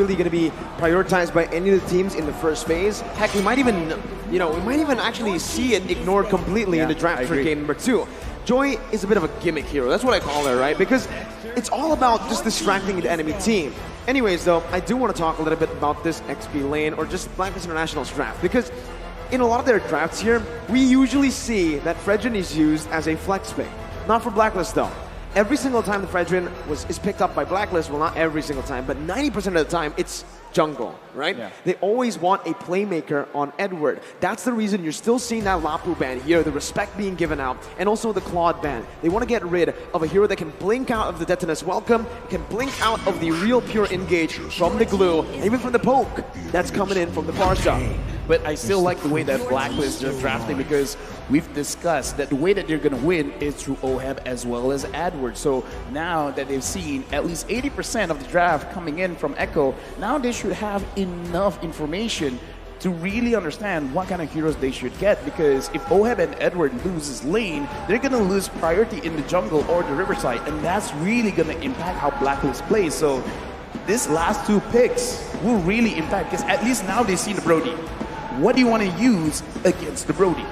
really going to be prioritized by any of the teams in the first phase. Heck, we might even, we might even actually see it ignored completely in the draft for game number 2. Joy is a bit of a gimmick hero. That's what I call her, right? Because it's all about just distracting the enemy team. Anyways, though, I do want to talk a little bit about this XP lane or just Blacklist International's draft, because in a lot of their drafts here, we usually see that Fredrin is used as a flex pick. Not for Blacklist, though. Every single time the Fredrin is picked up by Blacklist, well, not every single time, but 90% of the time, it's jungle, right? Yeah. They always want a playmaker on Edward. That's the reason you're still seeing that Lapu ban here, the respect being given out, and also the Claude ban. They want to get rid of a hero that can blink out of the Detonus Welcome, can blink out of the real pure engage from the glue, and even from the poke that's coming in from the Farsha. But I still like the way that Blacklist are drafting, because we've discussed that the way that they're going to win is through OHEB as well as AdWords. So now that they've seen at least 80% of the draft coming in from Echo, now they should have enough information to really understand what kind of heroes they should get, because if OHEB and Edward loses lane, they're going to lose priority in the jungle or the riverside, and that's really going to impact how Blacklist plays. So this last 2 picks will really impact, because at least now they see the Brody. What do you want to use against the Brody?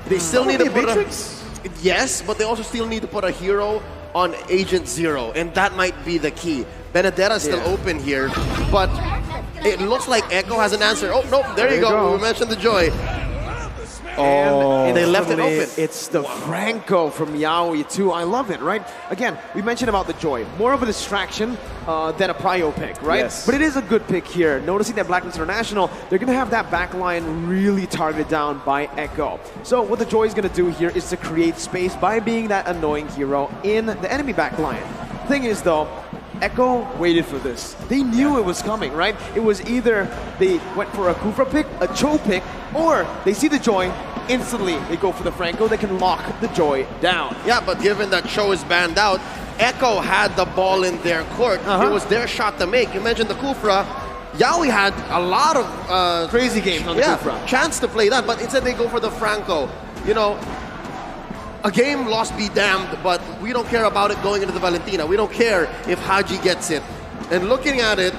They still need to put a... Yes, but they also still need to put a hero on Agent Zero, and that might be the key. Benedetta's still open here, but it looks like Echo has an answer. Oh, no, there you go. We mentioned the Joy. And they left it open. It's the Franco from Yaoi too. I love it, right? Again, we mentioned about the Joy. More of a distraction than a prio pick, right? Yes. But it is a good pick here. Noticing that Blacklist International, they're going to have that backline really targeted down by Echo. So what the Joy is going to do here is to create space by being that annoying hero in the enemy backline. Thing is, though, Echo waited for this. They knew it was coming, right? It was either they went for a Kufra pick, a Cho pick, or they see the Joy, instantly they go for the Franco, they can lock the Joy down. Yeah, but given that Cho is banned out, Echo had the ball in their court. It was their shot to make. You mentioned the Kufra. Yaoi had a lot of crazy games on the Kufra. Chance to play that, but instead they go for the Franco. A game lost be damned, but we don't care about it going into the Valentina. We don't care if Haji gets it. And looking at it,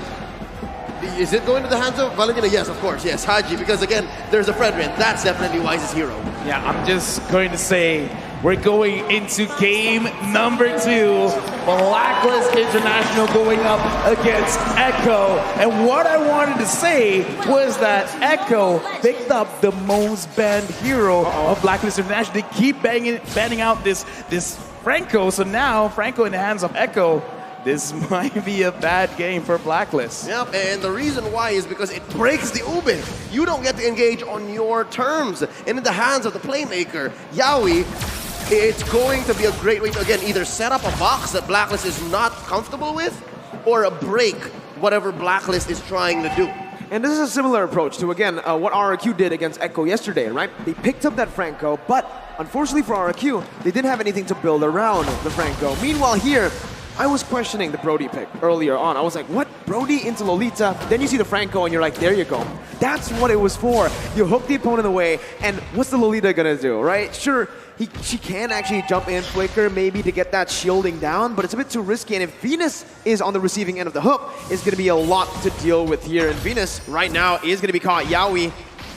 is it going to the hands of Valentina? Yes, of course. Yes, Haji, because again, there's a Fredrin. That's definitely Wise's hero. Yeah, I'm just going to say we're going into game number 2. Blacklist International going up against Echo. And what I wanted to say was that Echo picked up the most banned hero of Blacklist International. They keep banning out this Franco. So now Franco in the hands of Echo. This might be a bad game for Blacklist. Yep, and the reason why is because it breaks the Ubin. You don't get to engage on your terms. And in the hands of the playmaker, Yaoi, it's going to be a great way to, again, either set up a box that Blacklist is not comfortable with, or break whatever Blacklist is trying to do. And this is a similar approach to, again, what RRQ did against Echo yesterday, right? They picked up that Franco, but unfortunately for RRQ, they didn't have anything to build around the Franco. Meanwhile here, I was questioning the Brody pick earlier on. I was like, what? Brody into Lolita? Then you see the Franco and you're like, there you go. That's what it was for. You hook the opponent away, and what's the Lolita gonna do, right? Sure, she can actually jump in, flicker maybe to get that shielding down, but it's a bit too risky, and if Venus is on the receiving end of the hook, it's gonna be a lot to deal with here. And Venus, right now, is gonna be caught. Yaoi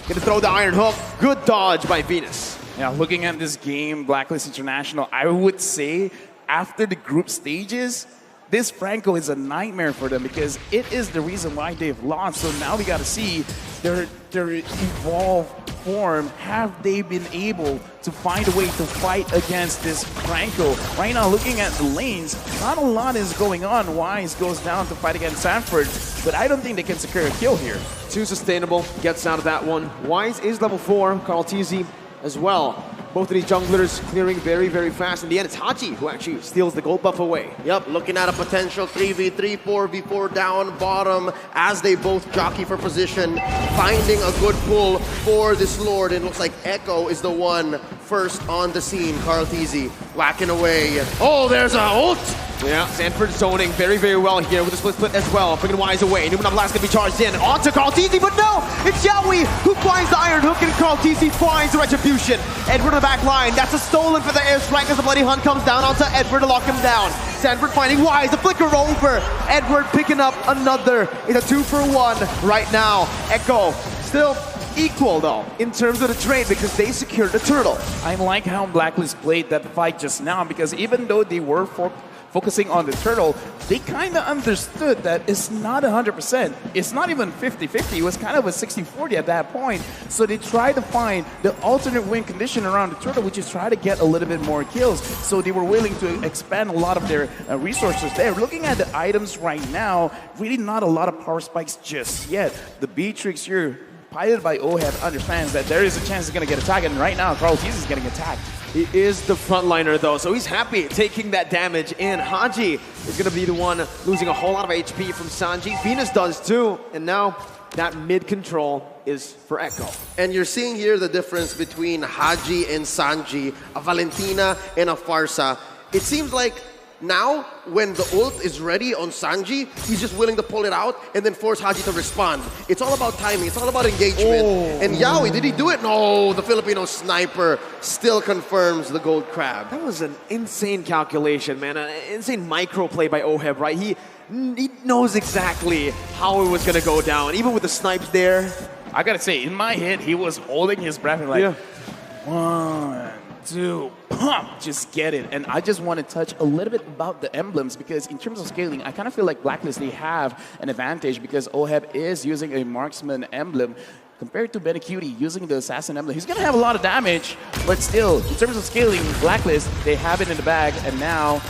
gonna throw the Iron Hook. Good dodge by Venus. Yeah, looking at this game, Blacklist International, I would say after the group stages, this Franco is a nightmare for them, because it is the reason why they've lost. So now we got to see their evolved form. Have they been able to find a way to fight against this Franco? Right now, looking at the lanes, not a lot is going on. Wise goes down to fight against Sanford, but I don't think they can secure a kill here. Too sustainable, gets out of that one. Wise is level 4, Carl TZ as well. Both of these junglers clearing very, very fast. In the end, it's Hachi who actually steals the gold buff away. Yep, looking at a potential 3v3, 4v4 down bottom as they both jockey for position, finding a good pull for this Lord. And it looks like Echo is the one first on the scene. Carl TZ whacking away. Oh, there's a ult! Yeah, Sanford zoning very, very well here with a split as well. Bringing Wise away. Numenov Blast can be charged in. On to Carl TZ, but no! It's Yaoi who finds the Iron Hook, and Carl TZ finds the Retribution. Edward on the back line. That's a stolen for the airstrike as the Bloody Hunt comes down onto Edward to lock him down. Sanford finding Wise, the flicker over. Edward picking up another. It's a 2 for 1 right now. Echo still equal though in terms of the trade because they secured the turtle. I like how Blacklist played that fight just now because even though they were focusing on the turtle, they kind of understood that it's not 100%. It's not even 50-50. It was kind of a 60-40 at that point. So they tried to find the alternate win condition around the turtle, which is try to get a little bit more kills. So they were willing to expand a lot of their resources there. Looking at the items right now, really not a lot of power spikes just yet. The Beatrix here, piloted by OHEB, understands that there is a chance he's going to get attacked, and right now Carl Tease is getting attacked. He is the frontliner though, so he's happy taking that damage in. Haji is going to be the one losing a whole lot of HP from Sanji. Venus does too, and now that mid control is for Echo. And you're seeing here the difference between Haji and Sanji, a Valentina and a Farsa. It seems like now, when the ult is ready on Sanji, he's just willing to pull it out and then force Haji to respond. It's all about timing. It's all about engagement. Oh. And Yaoi, did he do it? No, the Filipino sniper still confirms the gold crab. That was an insane calculation, man. An insane micro play by OHEB, right? He knows exactly how it was going to go down. Even with the snipes there. I got to say, in my head, he was holding his breath and like, 1, 2, pump, just get it. And I just want to touch a little bit about the emblems because in terms of scaling, I kind of feel like Blacklist, they have an advantage because OHEB is using a marksman emblem compared to Benny Cutie using the assassin emblem. He's going to have a lot of damage, but still, in terms of scaling, Blacklist, they have it in the bag, and now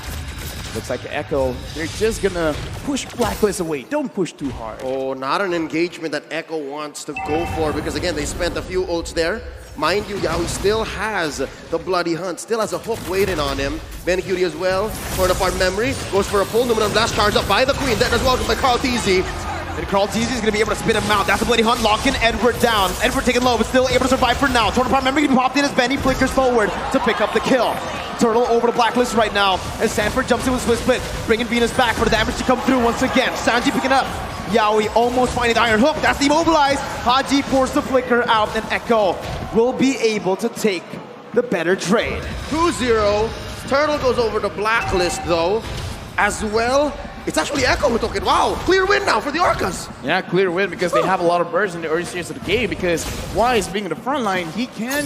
looks like Echo, they're just going to push Blacklist away. Don't push too hard. Oh, not an engagement that Echo wants to go for because, again, they spent a few ults there. Mind you, Yaoi still has the Bloody Hunt, still has a hook waiting on him. Benny Cutie as well, torn apart memory, goes for a pull, Numinum Blast charged up by the Queen, then as well by Carl Teasy. And Carl Teasy is going to be able to spin him out. That's the Bloody Hunt, locking Edward down. Edward taking low, but still able to survive for now. Torn apart memory can be popped in as Benny flickers forward to pick up the kill. Turtle over to Blacklist right now as Sanford jumps in with Swift Split, bringing Venus back for the damage to come through once again. Sanji picking up. Yaoi almost finding the Iron Hook. That's demobilized. Haji pours the flicker out, and Echo will be able to take the better trade. 2-0. Turtle goes over to Blacklist, though, as well. It's actually Echo who took it. Wow, clear win now for the Orcas. Yeah, clear win because they have a lot of birds in the early stages of the game because Wise being in the front line, he can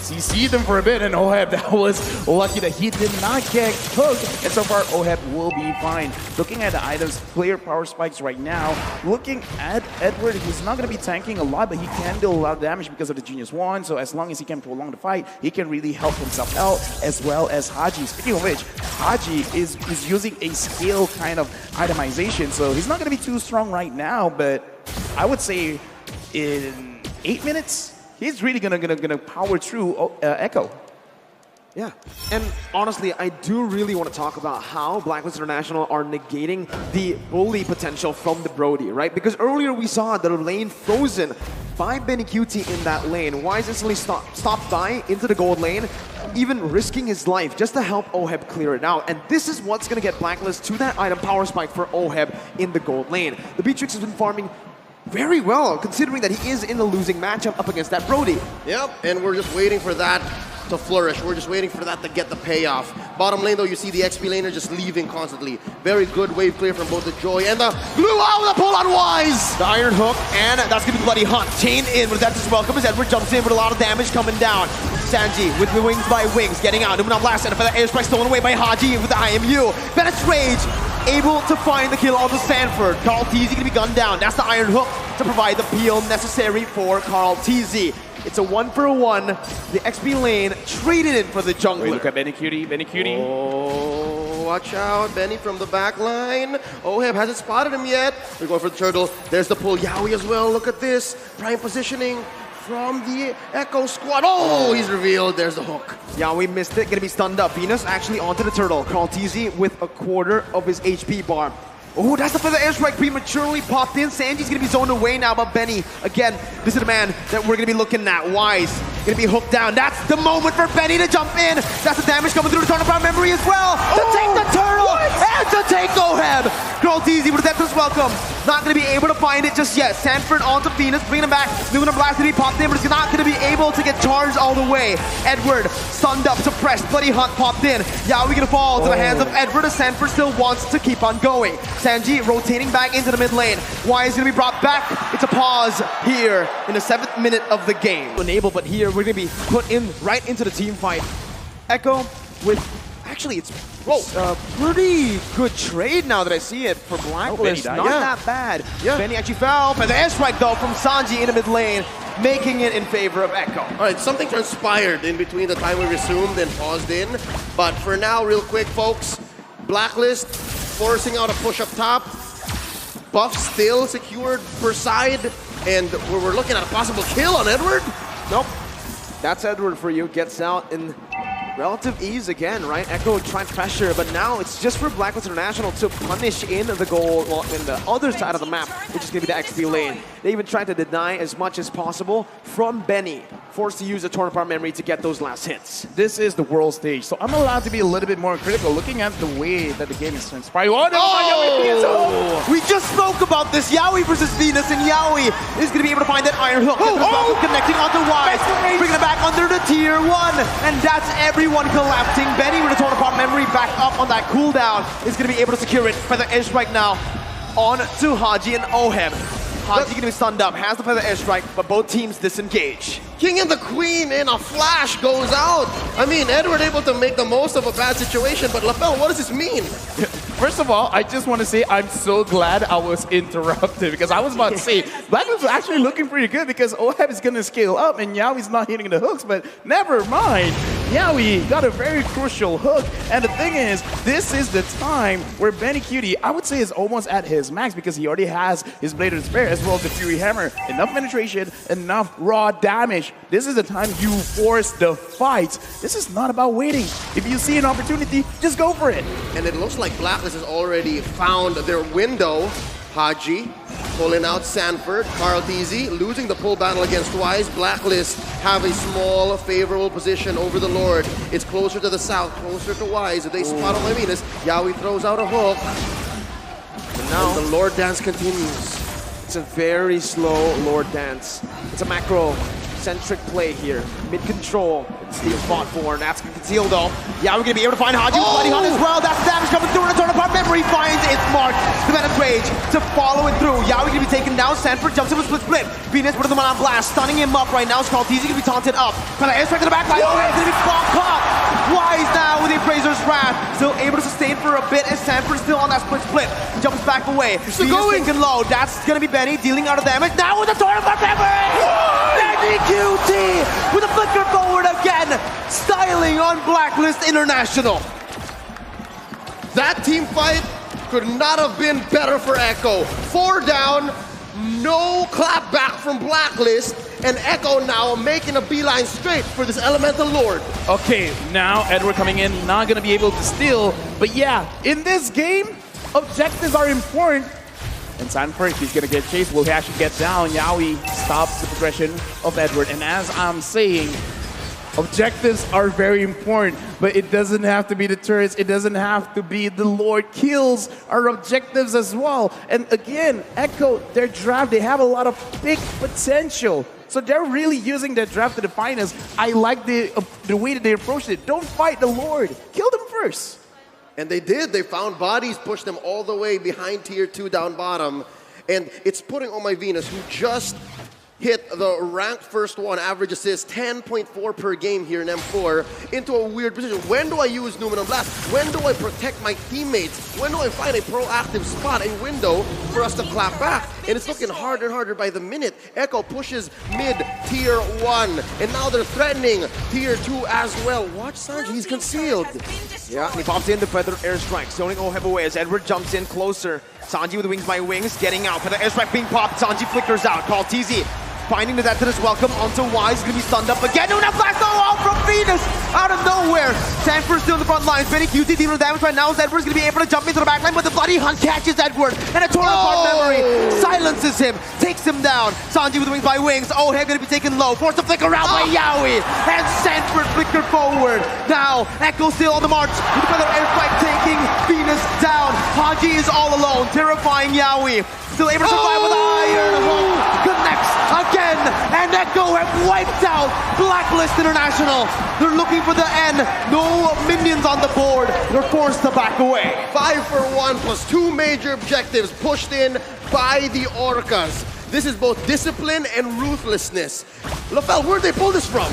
CC them for a bit, and OHEB, that was lucky that he did not get hooked. And so far, OHEB will be fine. Looking at the items, player power spikes right now. Looking at Edward, he's not going to be tanking a lot, but he can do a lot of damage because of the Genius Wand. So as long as he can prolong the fight, he can really help himself out, as well as Haji. Speaking of which, Haji is using a scale kind of itemization, so he's not going to be too strong right now, but I would say in 8 minutes, he's really gonna power through Echo. Yeah, and honestly, I do really want to talk about how Blacklist International are negating the bully potential from the Brody, right? Because earlier we saw the lane frozen by Benny Cutie in that lane. Wise instantly stopped by into the gold lane, even risking his life just to help OHEB clear it out. And this is what's going to get Blacklist to that item power spike for OHEB in the gold lane. The Beatrix has been farming very well, considering that he is in the losing matchup up against that Brody. Yep, and we're just waiting for that to flourish. We're just waiting for that to get the payoff. Bottom lane, though, you see the XP laner just leaving constantly. Very good wave clear from both the Joy and the Blue Owl, the pull on Wise! The Iron Hook, and that's going to be Bloody Hunt. Chain in, but that's just welcome as Edward jumps in with a lot of damage coming down. Sanji with the wings by wings, getting out. Numinum Blast and a feather airstrike stolen away by Haji with the IMU. Bennett's Rage, able to find the kill on the Sanford. Carl Teasy going to be gunned down. That's the Iron Hook to provide the peel necessary for Carl Teasy. It's a 1-for-1. The XP lane traded in for the jungler. Wait, look at Benny Cutie, Benny Cutie. Oh, watch out, Benny from the back line. OHEB hasn't spotted him yet. They're going for the turtle. There's the pull. Yaoi as well. Look at this. Prime positioning from the Echo squad. Oh, he's revealed. There's the hook. Yaoi missed it. Gonna be stunned up. Venus actually onto the turtle. Carl Teasy with a quarter of his HP bar. Oh, that's the feather airstrike prematurely popped in. Sanji's gonna be zoned away now, but Benny, again, this is the man that we're gonna be looking at. Wise, gonna be hooked down. That's the moment for Benny to jump in. That's the damage coming through the turtle power memory as well. To take the turtle. has to take Oheb. Girl easy with Death's welcome. Not going to be able to find it just yet. Sanford onto Venus, bringing him back. Lunar Blast to be popped in, but it's not going to be able to get charged all the way. Edward, stunned up, suppressed. Bloody Hunt popped in. Yaoi going to fall to the hands of Edward as Sanford still wants to keep on going. Sanji rotating back into the mid lane. Why is going to be brought back? It's a pause here in the 7th minute of the game. Enable, but here we're going to be put in right into the team fight. Echo with, actually it's a pretty good trade now that I see it for Blacklist. Not that bad. Benny actually fell, but the airstrike though from Sanji in the mid lane, making it in favor of Echo. All right, something transpired in between the time we resumed and paused in. But for now, real quick, folks, Blacklist forcing out a push up top. Buff still secured per side, and we're looking at a possible kill on Edward. Nope. That's Edward for you. Gets out in relative ease again, right? Echo trying pressure, but now it's just for Blacklist International to punish in the goal, well, in the other side of the map, which is going to be the XP lane. They even tried to deny as much as possible from Benny, forced to use the torn apart memory to get those last hits. This is the world stage, so I'm allowed to be a little bit more critical looking at the way that the game is transpiring. We just spoke about this. Yaoi versus Venus, and Yaoi is going to be able to find that iron hook. Connecting onto Wise, bringing it back under the tier 1, and that's everyone collapsing. Benny with a torn apart memory back up on that cooldown is going to be able to secure it. Feather airstrike now on to Haji and Oheb. Haji going to be stunned up, has the Feather airstrike, but both teams disengage. King and the Queen in a flash goes out. I mean, Edward able to make the most of a bad situation, but LaFell, what does this mean? First of all, I just want to say I'm so glad I was interrupted because I was about to say Blacklist was actually looking pretty good because Oheb is going to scale up and Yaoi's not hitting the hooks, but never mind. Yaoi got a very crucial hook, and the thing is, this is the time where Benny Cutie, I would say, is almost at his max because he already has his Blade of Despair as well as the Fury Hammer. Enough penetration, enough raw damage. This is the time you force the fight. This is not about waiting. If you see an opportunity, just go for it. And it looks like Blacklist has already found their window. Haji pulling out Sanford, Carl Teasy losing the pull battle against Wise. Blacklist have a small favorable position over the Lord. It's closer to the south, closer to Wise. If they spot on Venus, Yaoi throws out a hook. And the Lord dance continues. It's a very slow Lord dance. It's a macro-centric play here. Mid-control. Steel fought for, and that's going to conceal though. Yeah, we're going to be able to find Haji Bloody Hunt as well. That's damage coming through, and a turn apart memory finds its mark. The Venom Rage to follow it through. Yeah, we're going to be taken down. Sanford jumps into a split. Venus with the man on blast, stunning him up right now. Skull Teasy going to be taunted up. Kind of airstrike to the back line. Oh, it's going to be caught. Wise now with the Appraiser's Wrath. Still able to sustain for a bit as Sanford still on that split. He jumps back away. Venus thinking low. That's going to be Benny dealing out of damage. Now with the turn apart memory. Benny QT with a flicker forward again. Styling on Blacklist International. That team fight could not have been better for Echo. 4 down, no clap back from Blacklist, and Echo now making a beeline straight for this Elemental Lord. Okay, now Edward coming in, not going to be able to steal, but yeah, in this game, objectives are important. And Sanford, he's going to get chased, will actually get down. Yaoi stops the progression of Edward, and as I'm saying, objectives are very important, but it doesn't have to be the turrets. It doesn't have to be the Lord kills our objectives as well. And again, Echo, their draft, they have a lot of big potential. So they're really using their draft to the finest. I like the way that they approached it. Don't fight the Lord. Kill them first. And they did. They found bodies, pushed them all the way behind tier 2 down bottom. And it's putting on my Venus, who just hit the ranked first one, average assist 10.4 per game here in M4, into a weird position. When do I use Numenor Blast? When do I protect my teammates? When do I find a proactive spot, a window for us to clap back? And it's looking harder and harder by the minute. Echo pushes mid tier 1, and now they're threatening tier 2 as well. Watch Sanji, he's concealed. Yeah, and he pops in the Feather Airstrike, zoning Oheb away as Edward jumps in closer. Sanji with the Wings by Wings, getting out. Feather Airstrike being popped, Sanji flickers out. Carl TZ finding the Death welcome onto Wise, gonna be stunned up again. No, blast out from Venus out of nowhere. Sanford still in the front lines. Benny QT dealing with damage right now as Edward's gonna be able to jump into the back line, but the Bloody Hunt catches Edward, and a torn apart memory silences misses him, takes him down. Sanji with wings by wings. Oheb gonna be taken low, forced to flicker out by Yaoi. And Sanford flicker forward. Now, Echo still on the march. With another airstrike taking Venus down. Haji is all alone, terrifying Yaoi. Still able to survive with Iron Hook. Connects again. And Echo have wiped out Blacklist International. They're looking for the end. No minions on the board. They're forced to back away. 5 for 1 plus 2 major objectives pushed in by the Orcas. This is both discipline and ruthlessness. LaFell, where'd they pull this from?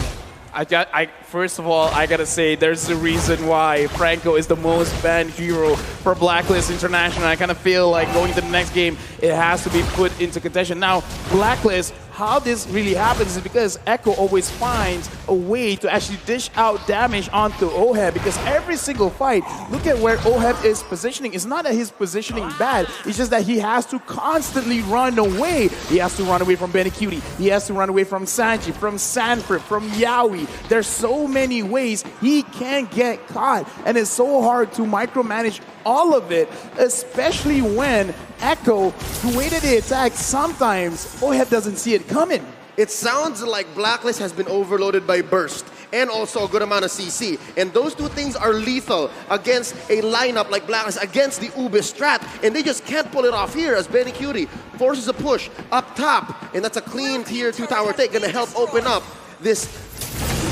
First of all, I gotta say, there's a reason why Franco is the most banned hero for Blacklist International. I kind of feel like going to the next game, it has to be put into contention. Now, Blacklist, how this really happens is because Echo always finds a way to actually dish out damage onto Oheb, because every single fight, look at where Oheb is positioning. It's not that his positioning bad, it's just that he has to constantly run away. He has to run away from Benecutie, he has to run away from Sanji, from Sanford, from Yaoi. There's so many ways he can get caught, and it's so hard to micromanage all of it, especially when Echo, the way that they attack, sometimes Oheb doesn't see it coming. It sounds like Blacklist has been overloaded by Burst and also a good amount of CC. And those two things are lethal against a lineup like Blacklist, against the Ube strat. And they just can't pull it off here as Benecutie forces a push up top. And that's a clean tier 2 tower take, gonna help open up this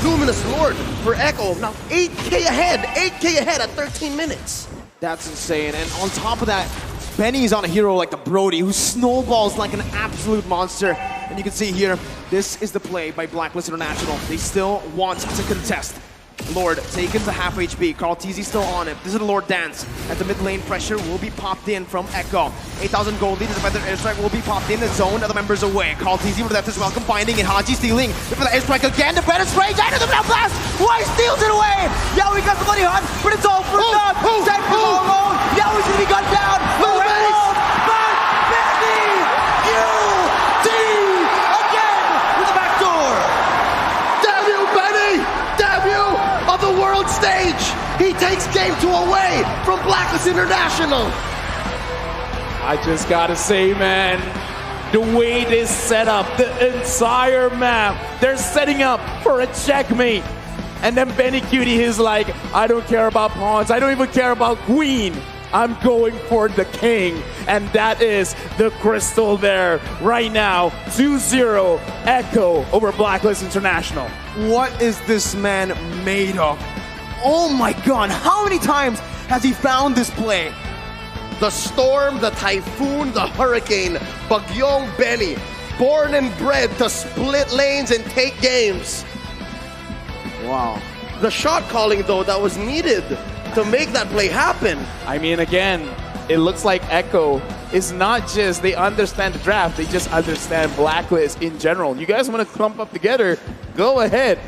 Luminous Lord for Echo. Now 8K ahead, 8K ahead at 13 minutes. That's insane. And on top of that, Benny's on a hero like the Brody, who snowballs like an absolute monster. And you can see here, this is the play by Blacklist International. They still want to contest. Lord taken to half HP. Carl TZ still on it. This is the Lord dance. At the mid lane, pressure will be popped in from Echo. 8,000 gold lead. The defender airstrike will be popped in. The zone of the members away. Carl TZ with the left as well, combining it. Haji stealing. For the airstrike again. The better spray. Down to the ground blast. Why steals it away? Yaoi got the money hunt, but it's all for naught. Sanford all alone. Yaoi's gonna be gunned down. World stage. He takes game 2 away from Blacklist International. I just gotta say, man, the way this set up, the entire map, they're setting up for a checkmate. And then Benecutie is like, I don't care about pawns, I don't even care about queen. I'm going for the king, and that is the crystal there right now. 2-0 Echo over Blacklist International. What is this man made of? Oh my god, how many times has he found this play? The storm, the typhoon, the hurricane, Bagyong Benny, born and bred to split lanes and take games. Wow. The shot calling, though, that was needed to make that play happen. I mean, again, it looks like Echo is not just they understand the draft, they just understand Blacklist in general. You guys want to clump up together, go ahead.